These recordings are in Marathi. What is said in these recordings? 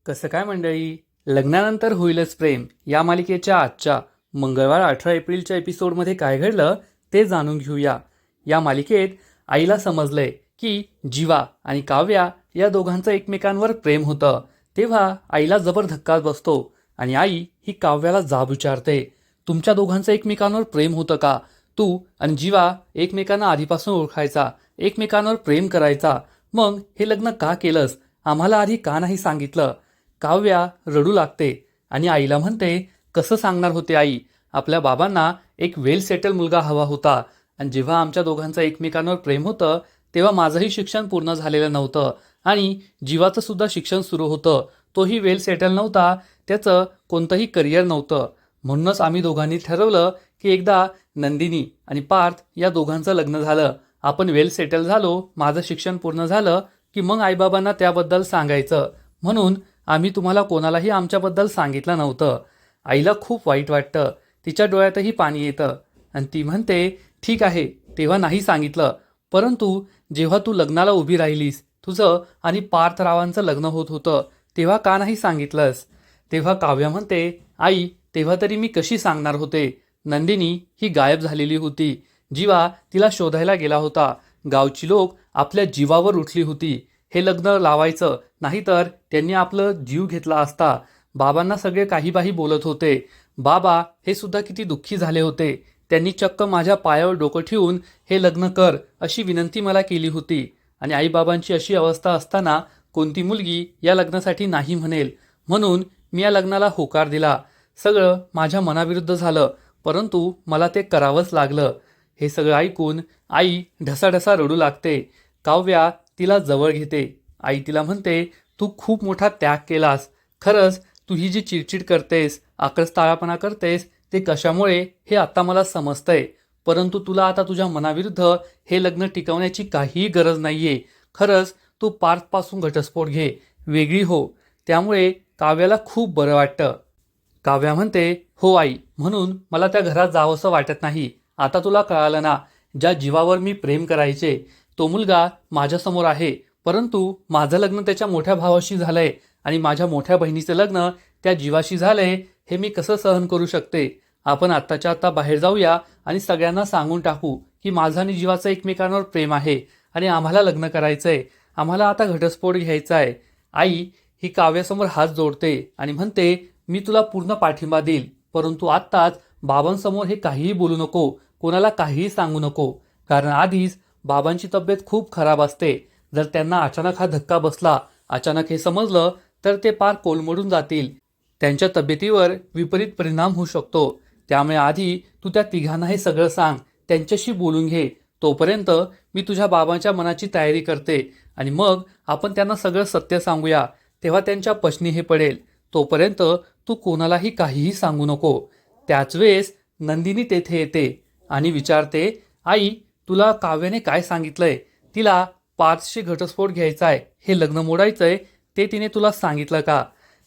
कसं काय मंडळी, लग्नानंतर होईलच प्रेम या मालिकेच्या आजच्या मंगळवार 18 एप्रिलच्या एपिसोडमध्ये काय घडलं ते जाणून घेऊया. या मालिकेत आईला समजलंय की जीवा आणि काव्या या दोघांचं एकमेकांवर प्रेम होतं. तेव्हा आईला जबर धक्का बसतो आणि आई ही काव्याला जाब विचारते, तुमच्या दोघांचं एकमेकांवर प्रेम होतं का? तू आणि जीवा एकमेकांना आधीपासून ओळखायचा, एकमेकांवर प्रेम करायचा, मग हे लग्न का केलंस? आम्हाला आधी का नाही सांगितलं? काव्या रडू लागते आणि आईला म्हणते, कसं सांगणार होते आई, आपल्या बाबांना एक वेल सेटल मुलगा हवा होता आणि जेव्हा आमच्या दोघांचं एकमेकांवर प्रेम होतं तेव्हा माझंही शिक्षण पूर्ण झालेलं नव्हतं आणि जीवाचं सुद्धा शिक्षण सुरू होतं, तोही वेल सेटल नव्हता, त्याचं कोणतंही करिअर नव्हतं. म्हणूनच आम्ही दोघांनी ठरवलं की एकदा नंदिनी आणि पार्थ या दोघांचं लग्न झालं, आपण वेल सेटल झालो, माझं शिक्षण पूर्ण झालं की मग आईबाबांना त्याबद्दल सांगायचं, म्हणून आम्ही तुम्हाला कोणालाही आमच्याबद्दल सांगितलं नव्हतं. आईला खूप वाईट वाटतं, तिच्या डोळ्यातही पाणी येतं आणि ती म्हणते, ठीक आहे तेव्हा नाही सांगितलं, परंतु जेव्हा तू लग्नाला उभी राहिलीस, तुझं आणि पार्थरावांचं लग्न होत होतं, तेव्हा का नाही सांगितलंस? तेव्हा काव्या म्हणते, आई तेव्हा तरी मी कशी सांगणार होते? नंदिनी ही गायब झालेली होती, जीवा तिला शोधायला गेला होता, गावची लोक आपल्या जीवावर उठली होती, हे लग्न लावायचं नाहीतर त्यांनी आपलं जीव घेतला असता. बाबांना सगळे काही बाही बोलत होते, बाबा हे सुद्धा किती दुःखी झाले होते, त्यांनी चक्क माझ्या पायावर डोकं ठेवून हे लग्न कर अशी विनंती मला केली होती. आणि आईबाबांची अशी अवस्था असताना कोणती मुलगी या लग्नासाठी नाही म्हणेल, म्हणून मी या लग्नाला होकार दिला. सगळं माझ्या मनाविरुद्ध झालं, परंतु मला ते करावंच लागलं. हे सगळं ऐकून आई ढसाढसा रडू लागते. काव्या तिला जवळ घेते. आई तिला म्हणते, तू खूप मोठा त्याग केलास, खरंच तू ही जी चिडचिड करतेस, आक्रस्ताळापणा करतेस, ते कशामुळे हे आता मला समजतंय, परंतु तुला आता तुझ्या मनाविरुद्ध हे लग्न टिकवण्याची काहीही गरज नाहीये. खरंच तू पार्थपासून घटस्फोट घे, वेगळी हो. त्यामुळे काव्याला खूप बरं वाटतं. काव्या म्हणते, हो आई, म्हणून मला त्या घरात जावंसं वाटत नाही. आता तुला कळालं ना, ज्या जीवावर मी प्रेम करायचे तो मुलगा माझ्यासमोर आहे, परंतु माझं लग्न त्याच्या मोठ्या भावाशी झालंय आणि माझ्या मोठ्या बहिणीचं लग्न त्या जीवाशी झालंय, हे मी कसं सहन करू शकते? आपण आत्ताच्या आत्ता बाहेर जाऊया आणि सगळ्यांना सांगून टाकू की माझं आणि जीवाचं एकमेकांवर प्रेम आहे आणि आम्हाला लग्न करायचंय, आम्हाला आता घटस्फोट घ्यायचा आहे. आई ही काव्यासमोर हात जोडते आणि म्हणते, मी तुला पूर्ण पाठिंबा देईल, परंतु आत्ताच बाबांसमोर हे काहीही बोलू नको, कोणाला काहीही सांगू नको, कारण आधीच बाबांची तब्येत खूप खराब असते. जर त्यांना अचानक हा धक्का बसला, अचानक हे समजलं तर ते पार कोलमडून जातील, त्यांच्या तब्येतीवर विपरीत परिणाम होऊ शकतो. त्यामुळे आधी तू त्या तिघांना हे सगळं सांग, त्यांच्याशी बोलून घे. तोपर्यंत मी तुझ्या बाबांच्या मनाची तयारी करते आणि मग आपण त्यांना सगळं सत्य सांगूया, तेव्हा त्यांच्या पचनी हे पडेल. तोपर्यंत तू कोणालाही काहीही सांगू नको. त्याच वेळेस नंदिनी तेथे येते आणि विचारते, आई तुला काव्याने काय सांगितलंय? तिला पार्थशी घटस्फोट घ्यायचाय, हे लग्न मोडायचंय, ते तिने तुला सांगितलं का?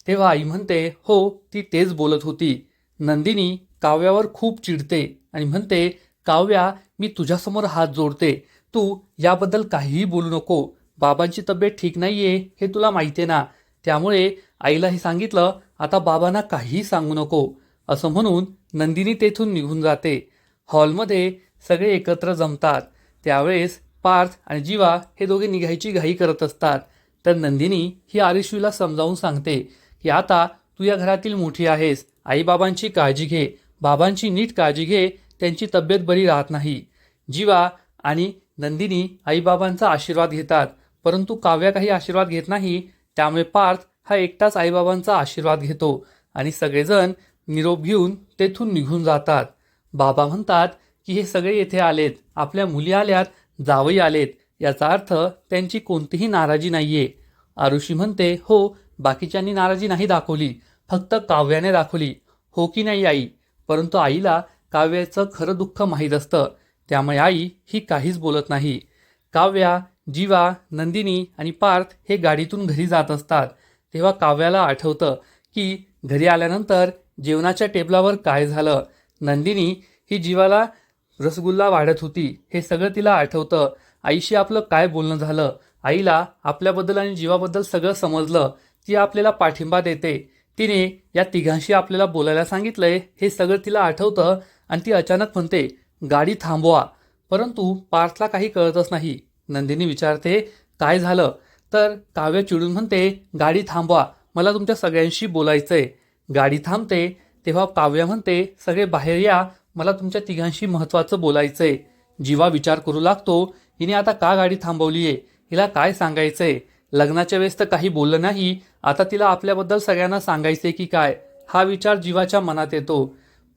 तेव्हा आई म्हणते, हो ती तेच बोलत होती. नंदिनी काव्यावर खूप चिडते आणि म्हणते, काव्या मी तुझ्यासमोर हात जोडते, तू याबद्दल काहीही बोलू नको, बाबांची तब्येत ठीक नाहीये हे तुला माहितीये ना, त्यामुळे आईलाही सांगितलं, आता बाबांना काहीही सांगू नको. असं म्हणून नंदिनी तेथून निघून जाते. हॉलमध्ये सगळे एकत्र जमतात. त्यावेळेस पार्थ आणि जीवा हे दोघे निघायची घाई करत असतात. तर नंदिनी ही आरिश्वीला समजावून सांगते की आता तू या घरातील मोठी आहेस, आईबाबांची काळजी घे, बाबांची नीट काळजी घे, त्यांची तब्येत बरी राहत नाही. जीवा आणि नंदिनी आईबाबांचा आशीर्वाद घेतात, परंतु काव्या काही आशीर्वाद घेत नाही. त्यामुळे पार्थ हा एकटाच आईबाबांचा आशीर्वाद घेतो आणि सगळेजण निरोप घेऊन तेथून निघून जातात. बाबा म्हणतात की हे सगळे येथे आलेत, आपल्या मुली आल्यात, जावई आलेत, याचा अर्थ त्यांची कोणतीही नाराजी नाहीये. आरुषी म्हणते, हो बाकीच्यांनी नाराजी नाही दाखवली, फक्त काव्याने दाखवली, हो की नाही आई? परंतु आईला काव्याचं खरं दुःख माहीत असतं, त्यामुळे आई ही काहीच बोलत नाही. काव्या, जीवा, नंदिनी आणि पार्थ हे गाडीतून घरी जात असतात. तेव्हा काव्याला आठवतं की घरी आल्यानंतर जेवणाच्या टेबलावर काय झालं. नंदिनी ही जीवाला रसगुल्ला वाढत होती, हे सगळं तिला आठवतं. आईशी आपलं काय बोलणं झालं, आईला आपल्याबद्दल आणि जीवाबद्दल सगळं समजलं. ती आपल्याला पाठिंबा देते, तिने या तिघांशी आपल्याला बोलायला सांगितलंय हे सगळं तिला आठवतं आणि ती अचानक म्हणते गाडी थांबवा. परंतु पार्थला काही कळतच नाही. नंदिनी विचारते काय झालं, तर काव्य चिडून म्हणते गाडी थांबवा, मला तुमच्या सगळ्यांशी बोलायचंय. गाडी थांबते तेव्हा काव्य म्हणते सगळे बाहेर या, मला तुमच्या तिघांशी महत्त्वाचं बोलायचंय. जीवा विचार करू लागतो हिने आता का गाडी थांबवलीये, हिला काय सांगायचंय. लग्नाच्या वेळेस तर काही बोललं नाही, आता तिला आपल्याबद्दल सगळ्यांना सांगायचंय की काय, हा विचार जीवाच्या मनात येतो.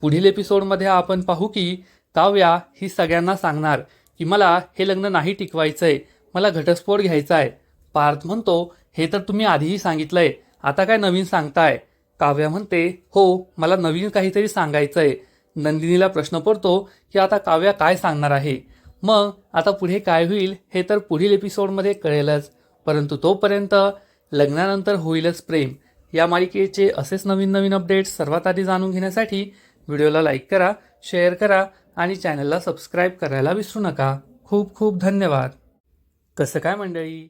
पुढील एपिसोडमध्ये आपण पाहू की काव्या ही सगळ्यांना सांगणार की मला हे लग्न नाही टिकवायचंय, मला घटस्फोट घ्यायचा आहे. पार्थ म्हणतो हे तर तुम्ही आधीही सांगितलंय, आता काय नवीन सांगताय. काव्या म्हणते हो, मला नवीन काहीतरी सांगायचंय. नंदिनीला प्रश्न पडतो की आता काव्या काय सांगणार आहे. मग आता पुढे काय होईल हे तर पुढील एपिसोडमध्ये कळेलच. परंतु तोपर्यंत लग्नानंतर होईलच प्रेम या मालिकेचे असेच नवीन नवीन अपडेट्स सर्वात आधी जाणून घेण्यासाठी व्हिडिओला लाईक करा, शेअर करा आणि चॅनलला सबस्क्राईब करायला विसरू नका. खूप खूप धन्यवाद. कसं काय मंडळी,